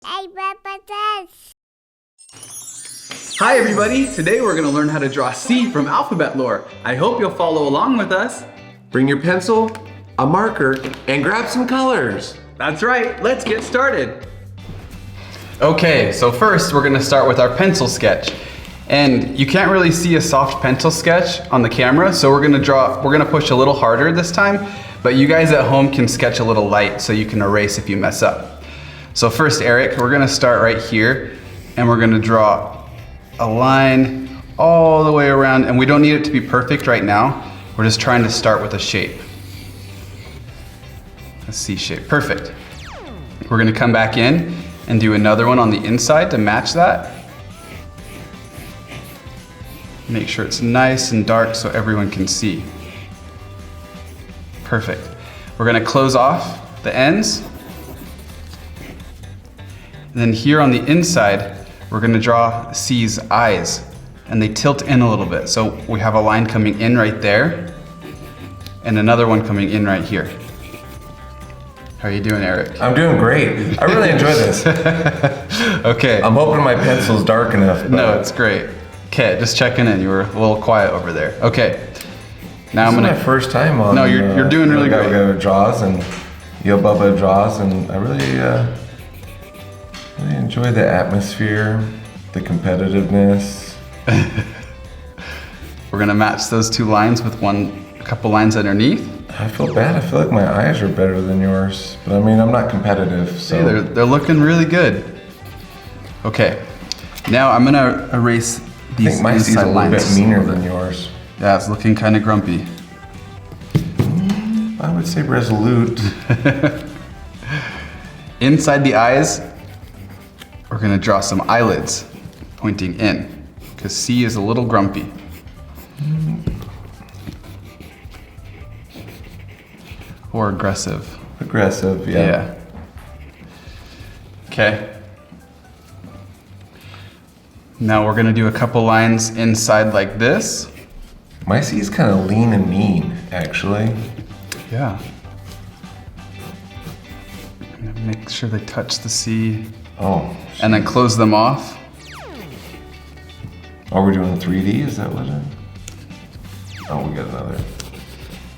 Hey, Bubba does. Hi everybody! Today we're going to learn how to draw C from alphabet lore. I hope you'll follow along with us. Bring your pencil, a marker, and grab some colors. That's right, let's get started. Okay, so first we're going to start with our pencil sketch. And you can't really see a soft pencil sketch on the camera, so we're going to push a little harder this time, but you guys at home can sketch a little light so you can erase if you mess up. So first, Eric, we're going to start right here, and we're going to draw a line all the way around, and we don't need it to be perfect right now. We're just trying to start with a shape. A C shape, perfect. We're gonna come back in and do another one on the inside to match that. Make sure it's nice and dark so everyone can see. Perfect. We're gonna close off the ends. And then here on the inside, we're gonna draw C's eyes, and they tilt in a little bit. So we have a line coming in right there, and another one coming in right here. How are you doing, Eric? I'm doing great. I really enjoy this. Okay. I'm hoping my pencil's dark enough. But No, it's great. Okay, just checking in. You were a little quiet over there. Okay. Now this is my first time on. No, you're doing really great. Bubba draws and Bubba draws, and I really enjoy the atmosphere, the competitiveness. We're gonna match those two lines with a couple lines underneath. I feel bad. I feel like my eyes are better than yours, but I mean, I'm not competitive, so. Hey, they're looking really good. Okay. Now I'm gonna erase these I think my C's inside a little lines. bit meaner than yours. Yeah, it's looking kind of grumpy. I would say resolute. Inside the eyes, we're gonna draw some eyelids pointing in, because C is a little grumpy. Or aggressive. Aggressive, yeah. Okay. Now we're gonna do a couple lines inside like this. My C's kind of lean and mean, actually. Yeah. I'm gonna make sure they touch the C. Oh. And then close them off. Oh, we're doing 3D? Is that what it? Oh, we got another.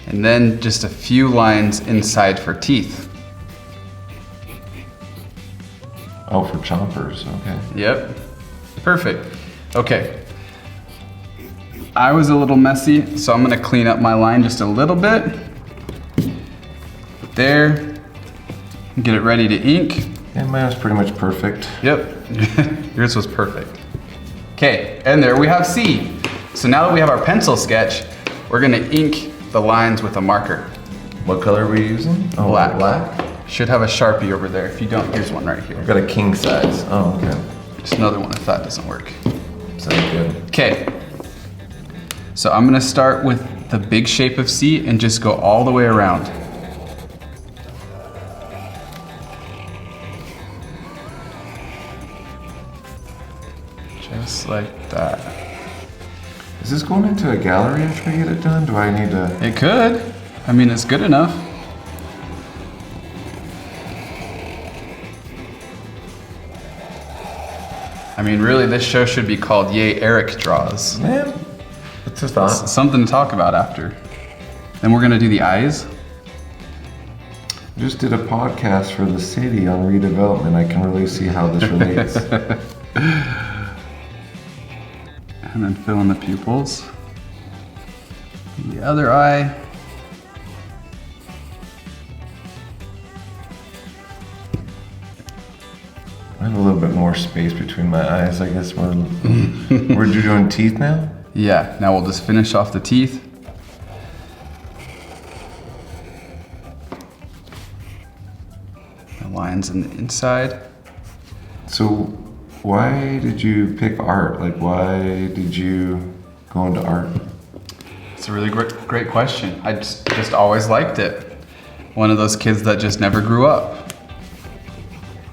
And then just a few lines inside for teeth. Oh, for chompers, okay. Yep. Perfect. Okay. I was a little messy, so I'm gonna clean up my line just a little bit. There. Get it ready to ink. Yeah, mine was pretty much perfect. Yep. Yours was perfect. Okay, and there we have C. So now that we have our pencil sketch, we're gonna ink the lines with a marker. What color are we using? Oh, Black. Black? Should have a Sharpie over there. If you don't, here's one right here. I've got a king size. Oh, okay. Just another one if that doesn't work. Sounds good. Okay. So I'm gonna start with the big shape of C and just go all the way around. Just like that. Is this going into a gallery after I get it done? Do I need to? It could. I mean, it's good enough. I mean, really, this show should be called Yay, Eric Draws. Man, it's a thought. Something to talk about after. Then we're gonna do the eyes. I just did a podcast for the city on redevelopment. I can really see how this relates. And then fill in the pupils. The other eye. I have a little bit more space between my eyes. I guess we're doing teeth now? Yeah, now we'll just finish off the teeth. The lines in the inside. So why did you pick art? Like, why did you go into art? It's a really great question. I just always liked it. One of those kids that just never grew up.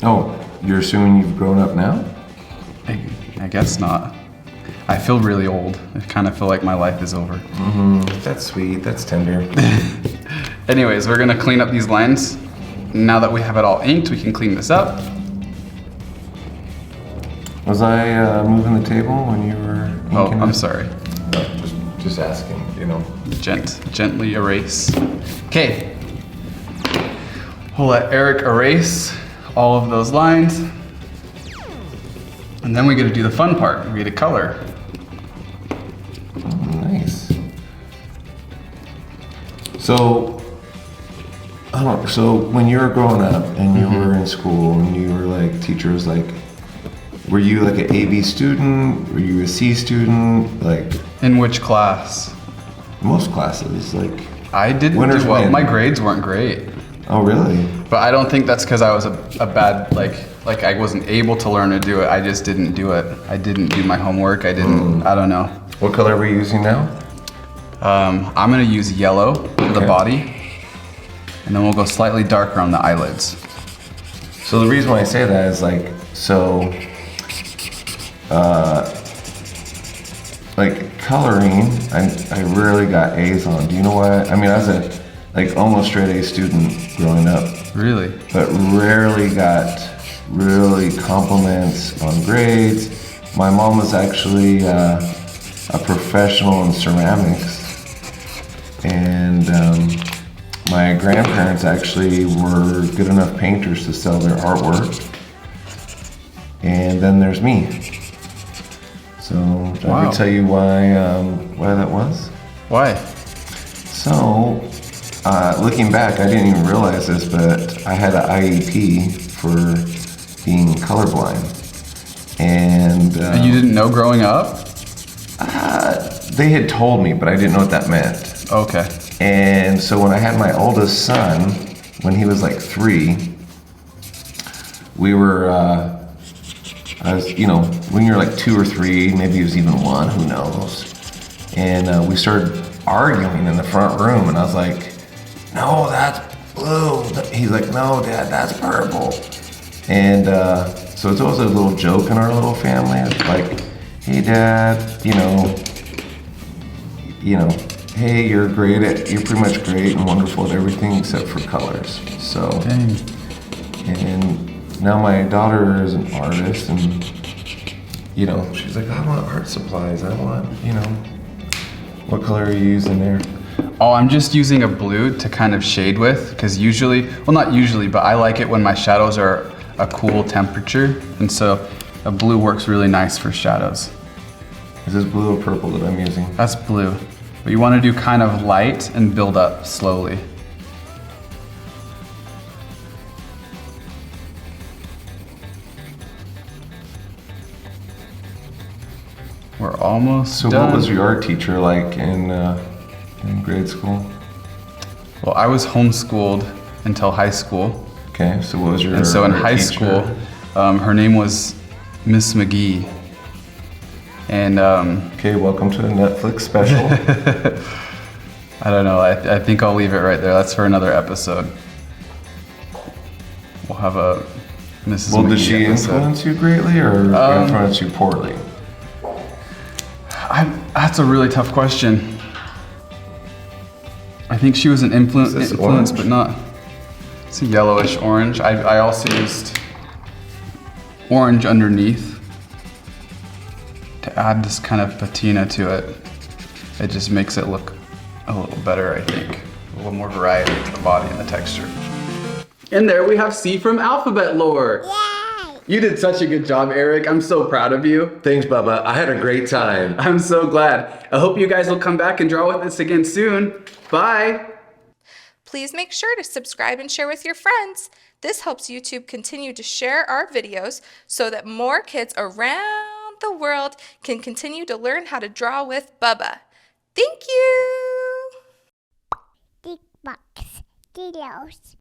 Oh, you're assuming you've grown up now? I guess not. I feel really old. I kind of feel like my life is over. That's sweet. That's tender. Anyways, we're gonna clean up these lines. Now that we have it all inked, we can clean this up. Was I moving the table when you were Oh, inking I'm it? sorry. Just asking, you know. Gently erase. Okay. We'll let Eric erase all of those lines. And then we get to do the fun part. We get to color. Nice. So, I don't know. So when you were growing up and you were in school and you were like, teacher was like, were you like an A, B student? Were you a C student? Like In which class? most classes, like. I didn't Winners do well. win. My grades weren't great. Oh, really? But I don't think that's because I was a bad, like I wasn't able to learn to do it. I just didn't do it. I didn't do my homework. I don't know. What color are we using now? I'm gonna use yellow for the Okay. body. And then we'll go slightly darker on the eyelids. So the reason why I say that is like, so, like coloring, I rarely got A's on. Do you know why? I mean, I was a like almost straight A student growing up, Really? but rarely got really compliments on grades. My mom was actually a professional in ceramics, and my grandparents actually were good enough painters to sell their artwork. And then there's me. So I Wow. can tell you why that was. Why? So looking back, I didn't even realize this, but I had an IEP for being colorblind. And You didn't know growing up? they had told me, but I didn't know what that meant. Okay. And so when I had my oldest son, when he was like 3, we were, I was, you know, when you're like 2 or 3, maybe it was even 1, who knows. And we started arguing in the front room, and I was like, no, that's blue. He's like, no, Dad, that's purple. And so it's always a little joke in our little family. It's like, hey, Dad, you know, hey, you're pretty much great and wonderful at everything except for colors. So, Dang. and now my daughter is an artist, and you know, she's like, I want art supplies. I want, you know, what color are you using there? Oh, I'm just using a blue to kind of shade with, because usually, well, not usually, but I like it when my shadows are a cool temperature, and so a blue works really nice for shadows. Is this blue or purple that I'm using? That's blue. But you want to do kind of light and build up slowly. We're almost So done. what was your art teacher like in grade school? Well, I was homeschooled until high school. Okay, so what was your And so in art high teacher? school, her name was Miss McGee. And Okay, welcome to a Netflix special. I don't know, I think I'll leave it right there. That's for another episode. We'll have a Mrs. Well, McGee did she episode. influence you greatly or influence you poorly? That's a really tough question. I think she was an influence, Is this influence, orange? but not. It's a yellowish orange. I also used orange underneath to add this kind of patina to it. It just makes it look a little better, I think. A little more variety to the body and the texture. And there we have C from Alphabet Lore. Yay! You did such a good job, Eric. I'm so proud of you. Thanks, Bubba. I had a great time. I'm so glad. I hope you guys will come back and draw with us again soon. Bye. Please make sure to subscribe and share with your friends. This helps YouTube continue to share our videos so that more kids around the world can continue to learn how to draw with Bubba. Thank you! Big box. Delos.